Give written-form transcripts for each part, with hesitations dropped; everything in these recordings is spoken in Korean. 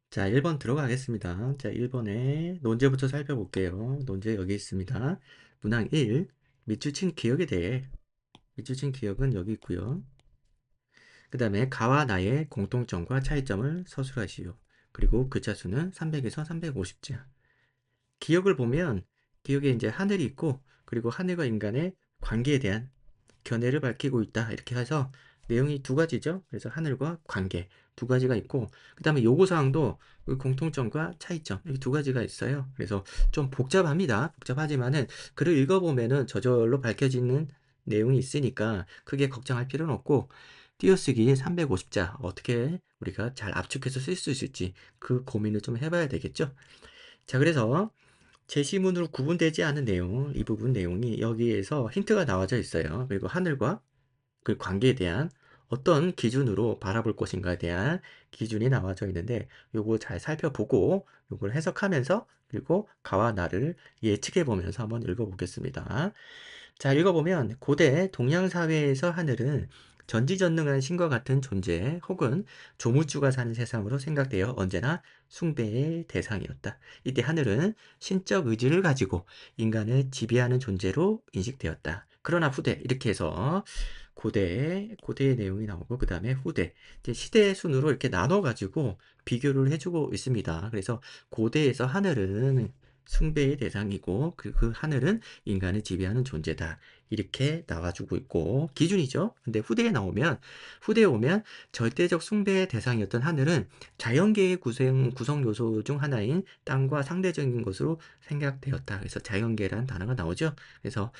자, 1번 들어가겠습니다. 자, 1번에 논제부터 살펴볼게요. 논제 여기 있습니다. 문항 1, 밑줄 친 기억에 대해. 밑줄 친 기억은 여기 있고요. 그 다음에 가와 나의 공통점과 차이점을 서술하시오. 그리고 글자 수는 300에서 350자. 기억을 보면 기억에 이제 하늘이 있고, 그리고 하늘과 인간의 관계에 대한 견해를 밝히고 있다. 이렇게 해서 내용이 두 가지죠. 그래서 하늘과 관계 두 가지가 있고, 그 다음에 요구사항도 공통점과 차이점 이렇게 두 가지가 있어요. 그래서 좀 복잡합니다. 복잡하지만은 글을 읽어보면은 저절로 밝혀지는 내용이 있으니까 크게 걱정할 필요는 없고, 띄어쓰기 350자 어떻게 우리가 잘 압축해서 쓸 수 있을지 그 고민을 좀 해봐야 되겠죠. 자, 그래서 제시문으로 구분되지 않은 내용, 이 부분 내용이 여기에서 힌트가 나와져 있어요. 그리고 하늘과 그 관계에 대한 어떤 기준으로 바라볼 것인가에 대한 기준이 나와져 있는데, 요거 잘 살펴보고 요걸 해석하면서 그리고 가와 나를 예측해 보면서 한번 읽어보겠습니다. 자, 읽어보면 고대 동양 사회에서 하늘은 전지전능한 신과 같은 존재 혹은 조물주가 사는 세상으로 생각되어 언제나 숭배의 대상이었다. 이때 하늘은 신적 의지를 가지고 인간을 지배하는 존재로 인식되었다. 그러나 후대 이렇게 해서 고대의 내용이 나오고, 그 다음에 후대 이제 시대 순으로 이렇게 나눠 가지고 비교를 해주고 있습니다. 그래서 고대에서 하늘은 숭배의 대상이고 그 하늘은 인간을 지배하는 존재다. 이렇게 나와주고 있고 기준이죠. 근데 후대에 오면 절대적 숭배의 대상이었던 하늘은 자연계의 구성 요소 중 하나인 땅과 상대적인 것으로 생각되었다. 그래서 자연계라는 단어가 나오죠. 그래서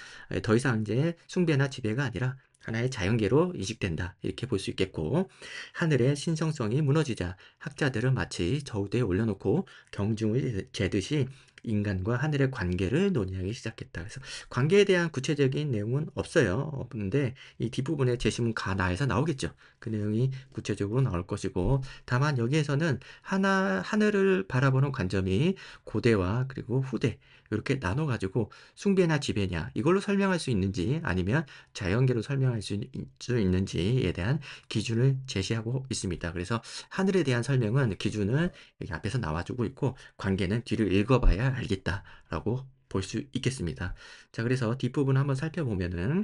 더 이상 이제 숭배나 지배가 아니라 하나의 자연계로 인식된다. 이렇게 볼 수 있겠고, 하늘의 신성성이 무너지자 학자들은 마치 저우대에 올려놓고 경중을 재듯이 인간과 하늘의 관계를 논의하기 시작했다. 그래서 관계에 대한 구체적인 내용은 없어요. 없는데 이 뒷부분에 제시문 가나에서 나오겠죠. 그 내용이 구체적으로 나올 것이고, 다만 여기에서는 하늘을 바라보는 관점이 고대와 그리고 후대 이렇게 나눠가지고 숭배나 지배냐 이걸로 설명할 수 있는지 아니면 자연계로 설명할 수 있는지에 대한 기준을 제시하고 있습니다. 그래서 하늘에 대한 설명은 기준은 여기 앞에서 나와주고 있고, 관계는 뒤를 읽어봐야 알겠다라고 볼 수 있겠습니다. 자, 그래서 뒷부분 한번 살펴보면은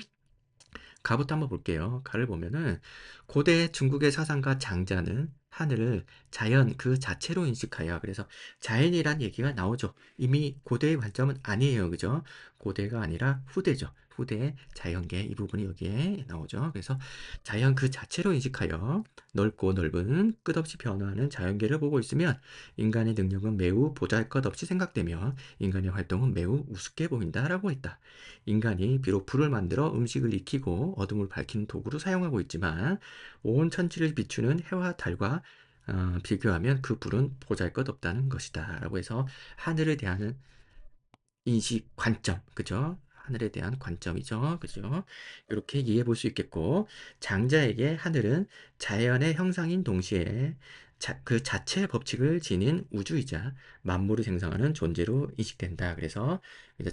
가부터 한번 볼게요. 가를 보면은 고대 중국의 사상가 장자는 하늘을 자연 그 자체로 인식하여, 그래서 자연이란 얘기가 나오죠. 이미 고대의 관점은 아니에요. 그죠? 고대가 아니라 후대죠. 후대의 자연계 이 부분이 여기에 나오죠. 그래서 자연 그 자체로 인식하여 넓고 넓은 끝없이 변화하는 자연계를 보고 있으면 인간의 능력은 매우 보잘것없이 생각되며 인간의 활동은 매우 우습게 보인다라고 했다. 인간이 비록 불을 만들어 음식을 익히고 어둠을 밝히는 도구로 사용하고 있지만 온 천지를 비추는 해와 달과 비교하면 그 불은 보잘것없다는 것이다 라고 해서 하늘에 대한 인식 관점, 그죠? 하늘에 대한 관점이죠. 그죠? 이렇게 이해해 볼 수 있겠고, 장자에게 하늘은 자연의 형상인 동시에 그 자체의 법칙을 지닌 우주이자 만물을 생성하는 존재로 인식된다. 그래서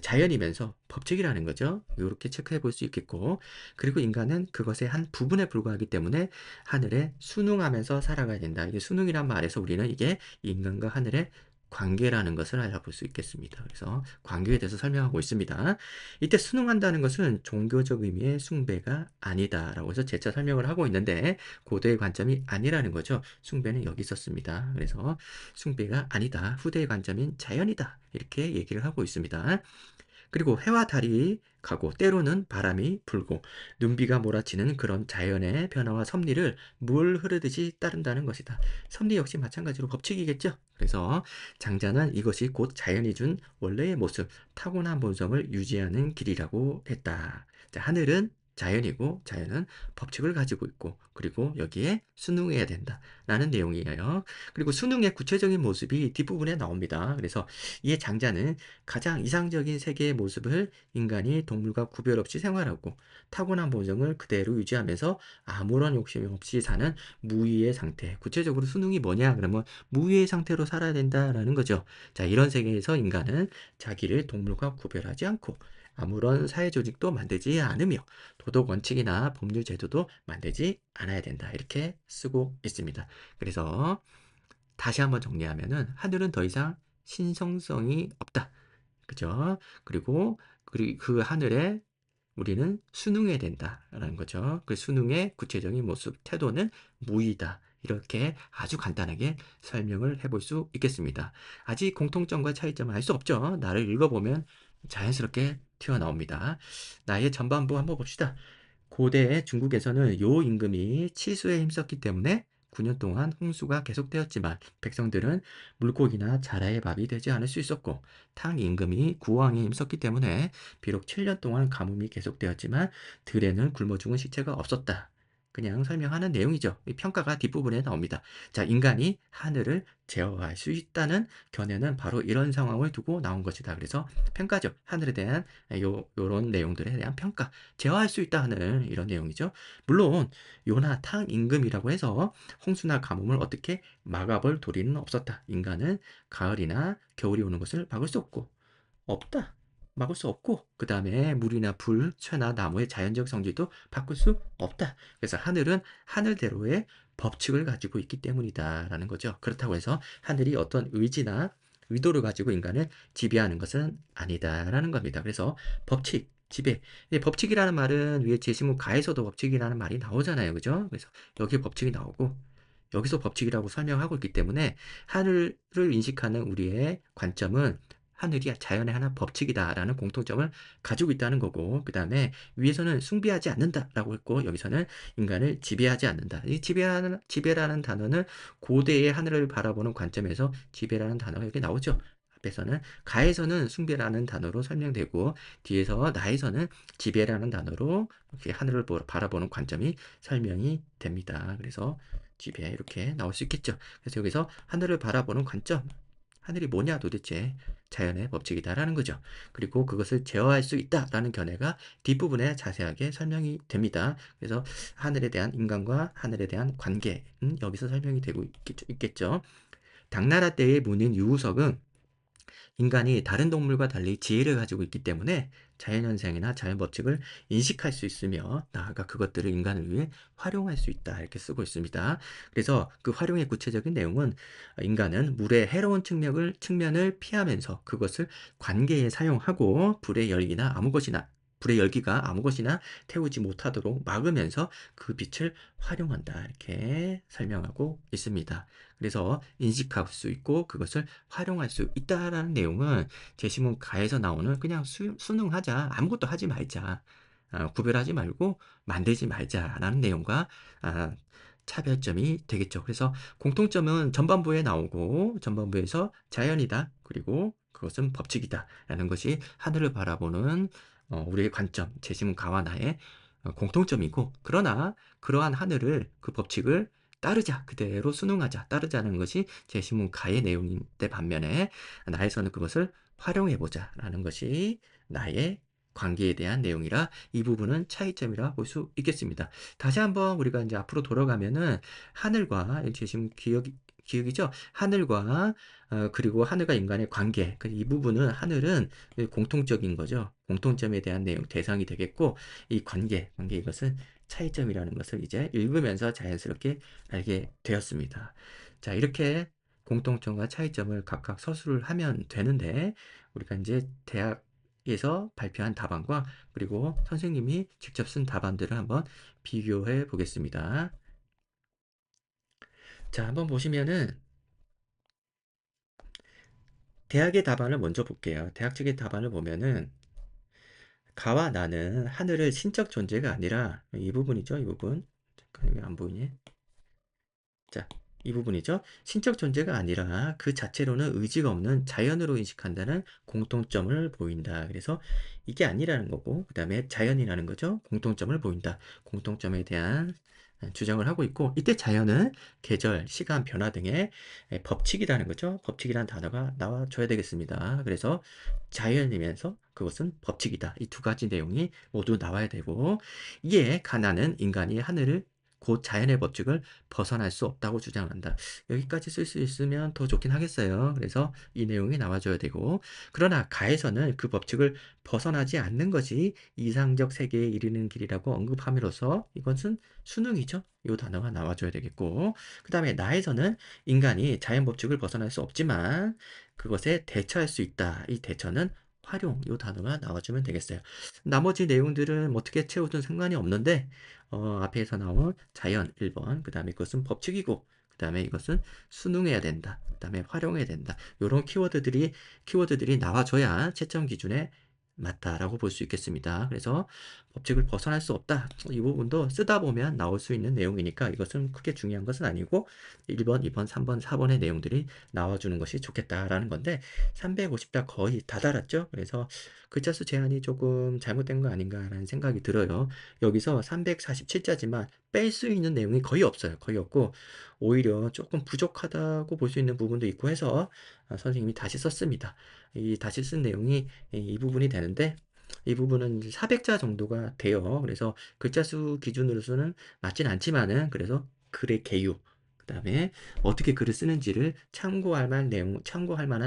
자연이면서 법칙이라는 거죠. 이렇게 체크해 볼 수 있겠고, 그리고 인간은 그것의 한 부분에 불과하기 때문에 하늘에 순응하면서 살아가야 된다. 이게 순응이란 말에서 우리는 이게 인간과 하늘의 관계라는 것을 알아볼 수 있겠습니다. 그래서 관계에 대해서 설명하고 있습니다. 이때 순응한다는 것은 종교적 의미의 숭배가 아니다라고 해서 재차 설명을 하고 있는데, 고대의 관점이 아니라는 거죠. 숭배는 여기 있었습니다. 그래서 숭배가 아니다. 후대의 관점인 자연이다. 이렇게 얘기를 하고 있습니다. 그리고 해와 달이 가고 때로는 바람이 불고 눈비가 몰아치는 그런 자연의 변화와 섭리를 물 흐르듯이 따른다는 것이다. 섭리 역시 마찬가지로 법칙이겠죠. 그래서 장자는 이것이 곧 자연이 준 원래의 모습, 타고난 본성을 유지하는 길이라고 했다. 자, 하늘은 자연이고 자연은 법칙을 가지고 있고, 그리고 여기에 순응해야 된다 라는 내용이에요. 그리고 순응의 구체적인 모습이 뒷부분에 나옵니다. 그래서 이에 장자는 가장 이상적인 세계의 모습을 인간이 동물과 구별 없이 생활하고 타고난 본성을 그대로 유지하면서 아무런 욕심 없이 사는 무위의 상태. 구체적으로 수능이 뭐냐? 그러면 무위의 상태로 살아야 된다라는 거죠. 자, 이런 세계에서 인간은 자기를 동물과 구별하지 않고 아무런 사회 조직도 만들지 않으며 도덕 원칙이나 법률 제도도 만들지 않아야 된다. 이렇게 쓰고 있습니다. 그래서 다시 한번 정리하면은 하늘은 더 이상 신성성이 없다. 그죠? 그리고 그 하늘에 우리는 순응해야 된다라는 거죠. 그 순응의 구체적인 모습, 태도는 무의다. 이렇게 아주 간단하게 설명을 해볼 수 있겠습니다. 아직 공통점과 차이점을 알 수 없죠. 나를 읽어보면 자연스럽게 튀어나옵니다. 나의 전반부 한번 봅시다. 고대 중국에서는 요 임금이 치수에 힘썼기 때문에 9년 동안 홍수가 계속되었지만 백성들은 물고기나 자라의 밥이 되지 않을 수 있었고 탕 임금이 구왕에 힘썼기 때문에 비록 7년 동안 가뭄이 계속되었지만 들에는 굶어 죽은 시체가 없었다. 그냥 설명하는 내용이죠. 이 평가가 뒷부분에 나옵니다. 자, 인간이 하늘을 제어할 수 있다는 견해는 바로 이런 상황을 두고 나온 것이다. 그래서 평가죠. 하늘에 대한 요런 내용들에 대한 평가. 제어할 수 있다 하는 이런 내용이죠. 물론 요나 탕 임금이라고 해서 홍수나 가뭄을 어떻게 막아볼 도리는 없었다. 인간은 가을이나 겨울이 오는 것을 막을 수 없다. 막을 수 없고 그 다음에 물이나 불, 쇠나 나무의 자연적 성질도 바꿀 수 없다. 그래서 하늘은 하늘대로의 법칙을 가지고 있기 때문이다라는 거죠. 그렇다고 해서 하늘이 어떤 의지나 의도를 가지고 인간을 지배하는 것은 아니다라는 겁니다. 그래서 법칙, 지배. 법칙이라는 말은 위에 제시문 가에서도 법칙이라는 말이 나오잖아요. 그죠? 그래서 여기 법칙이 나오고 여기서 법칙이라고 설명하고 있기 때문에 하늘을 인식하는 우리의 관점은 하늘이 자연의 하나 법칙이다라는 공통점을 가지고 있다는 거고 그 다음에 위에서는 숭배하지 않는다라고 했고 여기서는 인간을 지배하지 않는다. 이 지배라는 단어는 고대의 하늘을 바라보는 관점에서 지배라는 단어가 이렇게 나오죠. 앞에서는 가에서는 숭배라는 단어로 설명되고 뒤에서 나에서는 지배라는 단어로 이렇게 하늘을 바라보는 관점이 설명이 됩니다. 그래서 지배 이렇게 나올 수 있겠죠. 그래서 여기서 하늘을 바라보는 관점, 하늘이 뭐냐 도대체 자연의 법칙이다라는 거죠. 그리고 그것을 제어할 수 있다라는 견해가 뒷부분에 자세하게 설명이 됩니다. 그래서 하늘에 대한 인간과 하늘에 대한 관계는 여기서 설명이 되고 있겠죠. 당나라 때의 문인 유우석은 인간이 다른 동물과 달리 지혜를 가지고 있기 때문에 자연현상이나 자연법칙을 인식할 수 있으며 나아가 그것들을 인간을 위해 활용할 수 있다 이렇게 쓰고 있습니다. 그래서 그 활용의 구체적인 내용은 인간은 물의 해로운 측면을 피하면서 그것을 관계에 사용하고 불의 열기가 아무 것이나 태우지 못하도록 막으면서 그 빛을 활용한다 이렇게 설명하고 있습니다. 그래서 인식할 수 있고 그것을 활용할 수 있다라는 내용은 제시문 가에서 나오는 그냥 수능하자 아무것도 하지 말자 구별하지 말고 만들지 말자라는 내용과 아, 차별점이 되겠죠. 그래서 공통점은 전반부에 나오고 전반부에서 자연이다 그리고 그것은 법칙이다 라는 것이 하늘을 바라보는 우리의 관점 제시문 가와 나의 공통점이고 그러나 그러한 하늘을 그 법칙을 따르자 그대로 순응하자 따르자는 것이 제시문 가의 내용인데 반면에 나에서는 그것을 활용해보자 라는 것이 나의 관계에 대한 내용이라 이 부분은 차이점이라 볼 수 있겠습니다. 다시 한번 우리가 이제 앞으로 돌아가면은 하늘과 제시문 기억이죠. 하늘과 그리고 하늘과 인간의 관계 이 부분은 하늘은 공통적인 거죠. 공통점에 대한 내용 대상이 되겠고 이 관계 이것은 차이점이라는 것을 이제 읽으면서 자연스럽게 알게 되었습니다. 자, 이렇게 공통점과 차이점을 각각 서술을 하면 되는데 우리가 이제 대학에서 발표한 답안과 그리고 선생님이 직접 쓴 답안들을 한번 비교해 보겠습니다. 자, 한번 보시면은 대학의 답안을 먼저 볼게요. 대학 측의 답안을 보면은 가와 나는 하늘을 신적 존재가 아니라 이 부분이죠. 이 부분. 잠깐 왜 안 보이니? 자, 이 부분이죠. 신적 존재가 아니라 그 자체로는 의지가 없는 자연으로 인식한다는 공통점을 보인다. 그래서 이게 아니라는 거고, 그 다음에 자연이라는 거죠. 공통점을 보인다. 공통점에 대한 주장을 하고 있고, 이때 자연은 계절, 시간, 변화 등의 법칙이라는 거죠. 법칙이라는 단어가 나와줘야 되겠습니다. 그래서 자연이면서 그것은 법칙이다. 이 두 가지 내용이 모두 나와야 되고, 이에 가나는 인간이 하늘을 곧 자연의 법칙을 벗어날 수 없다고 주장한다. 여기까지 쓸 수 있으면 더 좋긴 하겠어요. 그래서 이 내용이 나와줘야 되고, 그러나 가에서는 그 법칙을 벗어나지 않는 것이 이상적 세계에 이르는 길이라고 언급함으로써 이것은 수능이죠. 이 단어가 나와줘야 되겠고, 그 다음에 나에서는 인간이 자연 법칙을 벗어날 수 없지만 그것에 대처할 수 있다. 이 대처는 활용, 이 단어가 나와주면 되겠어요. 나머지 내용들은 뭐 어떻게 채워도 상관이 없는데, 앞에서 나온 자연 1번, 그 다음에 이것은 법칙이고, 그 다음에 이것은 수능해야 된다. 그 다음에 활용해야 된다. 이런 키워드들이 나와줘야 채점 기준에 맞다라고 볼 수 있겠습니다. 그래서 법칙을 벗어날 수 없다. 이 부분도 쓰다 보면 나올 수 있는 내용이니까 이것은 크게 중요한 것은 아니고 1번, 2번, 3번, 4번의 내용들이 나와주는 것이 좋겠다라는 건데 350자 거의 다 달았죠. 그래서 글자 수 제한이 조금 잘못된 거 아닌가라는 생각이 들어요. 여기서 347자지만 뺄 수 있는 내용이 거의 없어요. 거의 없고 오히려 조금 부족하다고 볼 수 있는 부분도 있고 해서 선생님이 다시 썼습니다. 이 다시 쓴 내용이 이 부분이 되는데 이 부분은 400자 정도가 돼요. 그래서 글자 수 기준으로서는 맞진 않지만은 그래서 글의 개요, 그다음에 어떻게 글을 쓰는지를 참고할 만한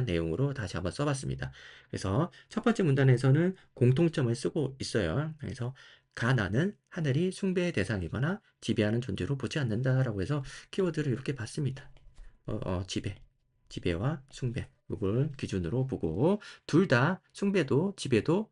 내용으로 다시 한번 써봤습니다. 그래서 첫 번째 문단에서는 공통점을 쓰고 있어요. 그래서 가나는 하늘이 숭배의 대상이거나 지배하는 존재로 보지 않는다라고 해서 키워드를 이렇게 봤습니다. 지배와 숭배, 이걸 기준으로 보고 둘 다 숭배도 지배도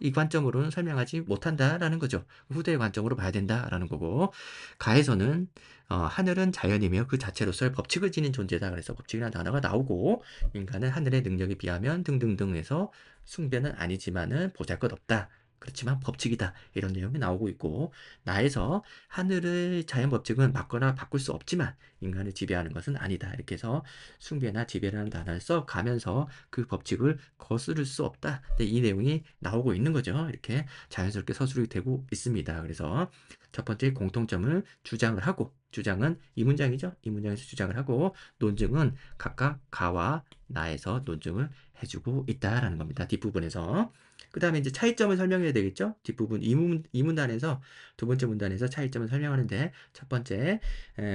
이 관점으로는 설명하지 못한다라는 거죠. 후대의 관점으로 봐야 된다라는 거고, 가에서는 하늘은 자연이며 그 자체로서의 법칙을 지닌 존재다. 그래서 법칙이라는 단어가 나오고, 인간은 하늘의 능력에 비하면 등등등 해서 숭배는 아니지만은 보잘것없다. 그렇지만 법칙이다. 이런 내용이 나오고 있고, 나에서 하늘의 자연 법칙은 막거나 바꿀 수 없지만 인간을 지배하는 것은 아니다. 이렇게 해서 숭배나 지배라는 단어를 써 가면서 그 법칙을 거스를 수 없다. 네, 이 내용이 나오고 있는 거죠. 이렇게 자연스럽게 서술이 되고 있습니다. 그래서 첫 번째 공통점을 주장을 하고, 주장은 이 문장이죠. 이 문장에서 주장을 하고, 논증은 각각 가와 나에서 논증을 해주고 있다라는 겁니다. 뒷부분에서. 그 다음에 이제 차이점을 설명해야 되겠죠? 뒷부분 이 문단에서 두 번째 문단에서 차이점을 설명하는데 첫 번째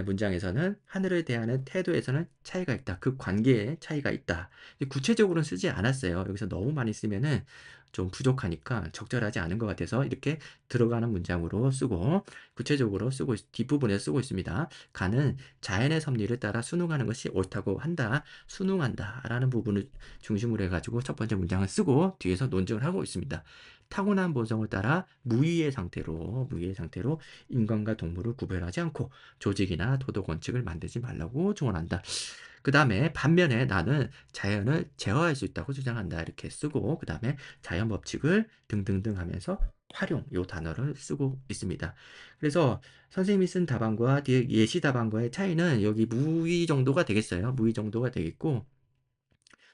문장에서는 하늘을 대하는 태도에서는 차이가 있다. 그 관계에 차이가 있다. 구체적으로는 쓰지 않았어요. 여기서 너무 많이 쓰면은 좀 부족하니까 적절하지 않은 것 같아서 이렇게 들어가는 문장으로 쓰고 구체적으로 뒷부분에 쓰고 있습니다. 가는 자연의 섭리를 따라 순응하는 것이 옳다고 한다. 순응한다 라는 부분을 중심으로 해가지고 첫 번째 문장을 쓰고 뒤에서 논증을 하고 있습니다. 타고난 본성을 따라 무의의 상태로 인간과 동물을 구별하지 않고 조직이나 도덕 원칙을 만들지 말라고 조언한다. 그 다음에 반면에 나는 자연을 제어할 수 있다고 주장한다. 이렇게 쓰고 그 다음에 자연 법칙을 등등등 하면서 활용 요 단어를 쓰고 있습니다. 그래서 선생님이 쓴 답안과 뒤에 예시 답안과의 차이는 여기 무의 정도가 되겠어요. 무의 정도가 되겠고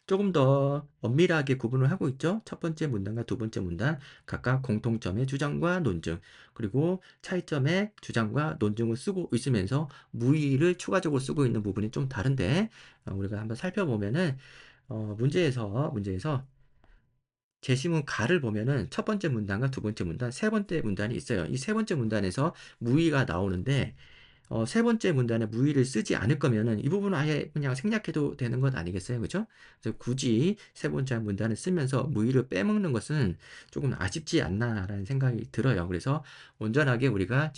조금 더 엄밀하게 구분을 하고 있죠. 첫 번째 문단과 두 번째 문단 각각 공통점의 주장과 논증 그리고 차이점의 주장과 논증을 쓰고 있으면서 무의를 추가적으로 쓰고 있는 부분이 좀 다른데 우리가 한번 살펴보면은 문제에서 제시문 가를 보면은 첫 번째 문단과 두 번째 문단, 세 번째 문단이 있어요. 이 세 번째 문단에서 무의가 나오는데 세 번째 문단에 무의를 쓰지 않을 거면은 이 부분은 아예 그냥 생략해도 되는 것 아니겠어요? 그죠? 그래서 굳이 세 번째 문단을 쓰면서 무의를 빼먹는 것은 조금 아쉽지 않나라는 생각이 들어요. 그래서 온전하게 우리가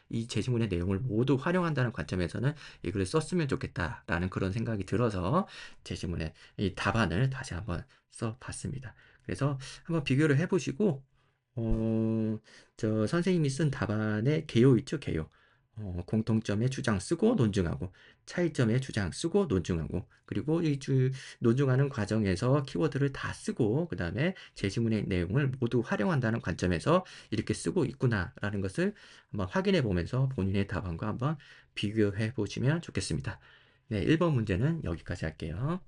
이 제시문의 내용을 모두 활용한다는 관점에서는 이 글을 썼으면 좋겠다라는 그런 생각이 들어서 제시문의 이 답안을 다시 한번 써봤습니다. 그래서 한번 비교를 해보시고, 선생님이 쓴 답안의 개요 있죠? 개요. 공통점의 주장 쓰고 논증하고 차이점의 주장 쓰고 논증하고 그리고 논증하는 과정에서 키워드를 다 쓰고 그 다음에 제시문의 내용을 모두 활용한다는 관점에서 이렇게 쓰고 있구나라는 것을 한번 확인해 보면서 본인의 답안과 한번 비교해 보시면 좋겠습니다. 네, 1번 문제는 여기까지 할게요.